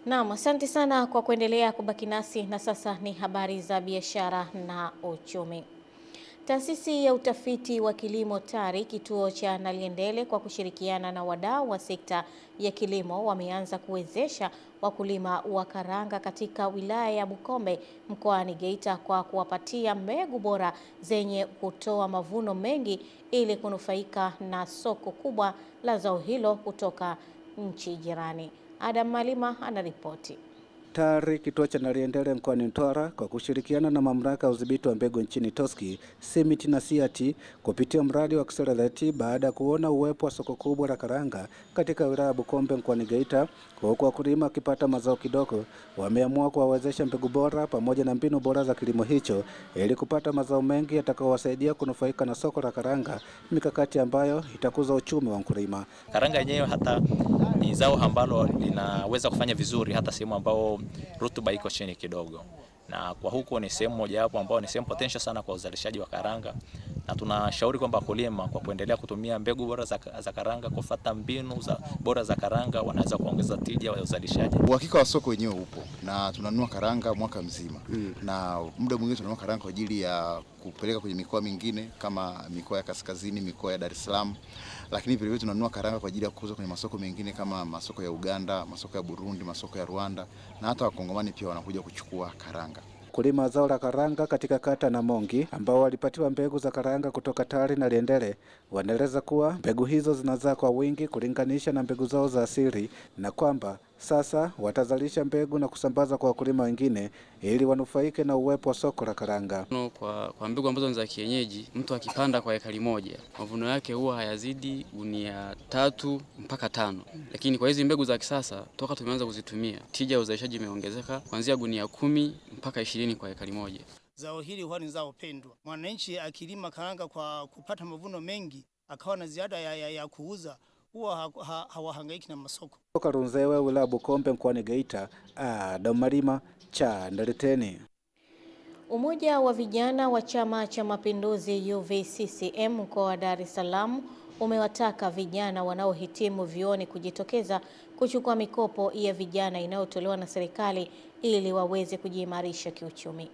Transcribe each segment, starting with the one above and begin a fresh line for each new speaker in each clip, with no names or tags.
Naam, asante sana kwa kuendelea kubaki nasi, na sasa ni habari za biashara na uchumi. Taasisi ya utafiti wa kilimo TARI kituo cha Naliendele kwa kushirikiana na wadau wa sekta ya kilimo wameanza kuwezesha wakulima wa karanga katika wilaya ya Bukombe mkoani Geita kwa kuwapatia mbegu bora zenye kutoa mavuno mengi ili kunufaika na soko kubwa la zao hilo kutoka nchi jirani. Adam Malima anaripoti.
TARI kituo cha Naliendele mkoani Mtwara kwa kushirikiana na mamlaka ya udhibiti wa mbegu nchini TOSCI, SIMIT na SIAT kupitia mradi wa Accelerate baada ya kuona uwepo wa soko kubwa la karanga katika wilaya ya Bukombe mkoani Geita, huku wakulima wakipata mazao kidogo, wameamua kuwawezesha mbegu bora pamoja na mbinu bora za kilimo hicho ili kupata mazao mengi yatakayowasaidia kunufaika na soko la karanga, mikakati ambayo itakuza uchumi wa mkulima.
Karanga yenyewe hata ni zao ambalo linaweza kufanya vizuri hata sehemu ambao rutuba iko chini kidogo, na kwa huko ni sehemu moja hapo ambao ni sehemu potential sana kwa uzalishaji wa karanga, na tunashauri kwamba wakulima kwa kuendelea kutumia mbegu bora za karanga, kufuata mbinu bora za karanga, wanaweza kuongeza tija ya uzalishaji.
Uhakika wa soko wenyewe upo na tunanunua karanga mwaka mzima. Na muda mwingine tunanunua karanga kwa ajili ya kupeleka kwenye mikoa mingine kama mikoa ya kaskazini, mikoa ya Dar es Salaam. Lakini vile vile tunanunua karanga kwa ajili ya kuuza kwenye masoko mengine kama masoko ya Uganda, masoko ya Burundi, masoko ya Rwanda, na hata wakongomani pia wanakuja kuchukua karanga.
Wakulima wa zao la karanga katika kata na Mongi ambao walipatiwa mbegu za karanga kutoka TARI na Naliendele wanaeleza kuwa mbegu hizo zinazaa kwa wingi kulinganisha na mbegu zao za asili, na kwamba sasa watazalisha mbegu na kusambaza kwa wakulima wengine ili wanufaike na uwepo wa soko la karanga.
Kwa mbegu ambazo ni za kienyeji, mtu akipanda kwa ekari moja, mavuno yake huwa hayazidi gunia 3 mpaka 5. Lakini kwa hizi mbegu za kisasa toka tumeanza kuzitumia, tija ya uzalishaji imeongezeka kuanzia gunia 10 mpaka 20 kwa ekari moja.
Zao hili huwa ni zao pendwa. Mwananchi akilima karanga kwa kupata mavuno mengi, akawa na ziada ya kuuza, huwa hawahangaiki na masoko.
Kutoka Runzewe, wilaya Bukombe mkoani Geita, Adam Malima, Chandaleteni.
Umoja wa vijana wa Chama cha Mapinduzi UVCCM mkoa wa Dar es Salaam umewataka vijana wanaohitimu vyuoni kujitokeza kuchukua mikopo ya vijana inayotolewa na serikali ili waweze kujiimarisha kiuchumi.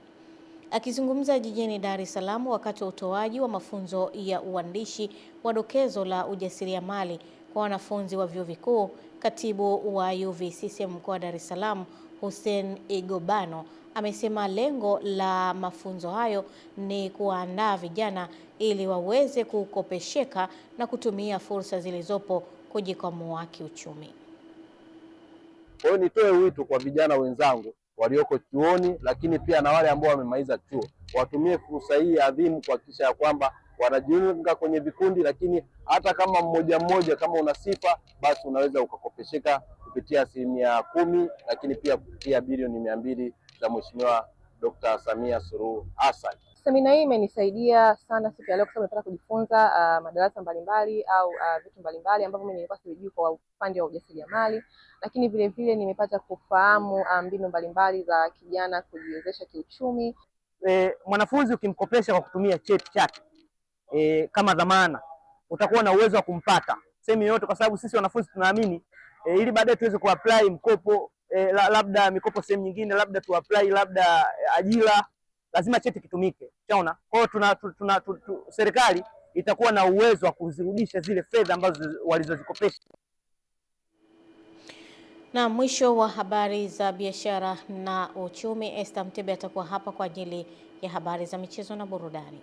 Akizungumza jijini Dar es Salaam wakati wa utoaji wa mafunzo ya uandishi wa dokezo la ujasiriamali kwa wanafunzi wa vyuo vikuu, katibu wa UVCCM mkoa wa Dar es Salaam Hussein Igobano amesema lengo la mafunzo hayo ni kuandaa vijana ili waweze kukopesheka na kutumia fursa zilizopo kujikwamua kiuchumi.
Kwa hiyo nitoe wito kwa vijana wenzangu walioko chuoni, lakini pia na wale ambao wamemaliza chuo, watumie fursa hii adhimu kuhakikisha ya kwamba wanajiunga kwenye vikundi, lakini hata kama mmoja kama una sifa, basi unaweza ukakopesheka kupitia 10%, lakini pia kupitia bilioni 200 za Mheshimiwa Dr. Samia Suluhu Hassan.
Semina hii imenisaidia sana siku ya leo kwa sababu nataka kujifunza madarasa mbalimbali au vitu mbalimbali ambavyo mimi nilikuwa sijui kwa upande wa ujasiriamali, lakini vile vile nimepata kufahamu mbinu mbalimbali za kijana kujiwezesha kiuchumi.
Mwanafunzi ukimkopesha kwa kutumia cheti chake kama dhamana, utakuwa na uwezo wa kumpata sehemu yote, kwa sababu sisi wanafunzi tunaamini ili baadaye tuweze kuapply mkopo, labda mikopo sehemu nyingine, labda tuapply labda ajira, lazima cheti kitumike. Unaona? Kwa hiyo serikali itakuwa na uwezo wa kuzirudisha zile fedha ambazo walizozikopesha.
Na mwisho wa habari za biashara na uchumi, Esther Mtebe atakuwa hapa kwa ajili ya habari za michezo na burudani.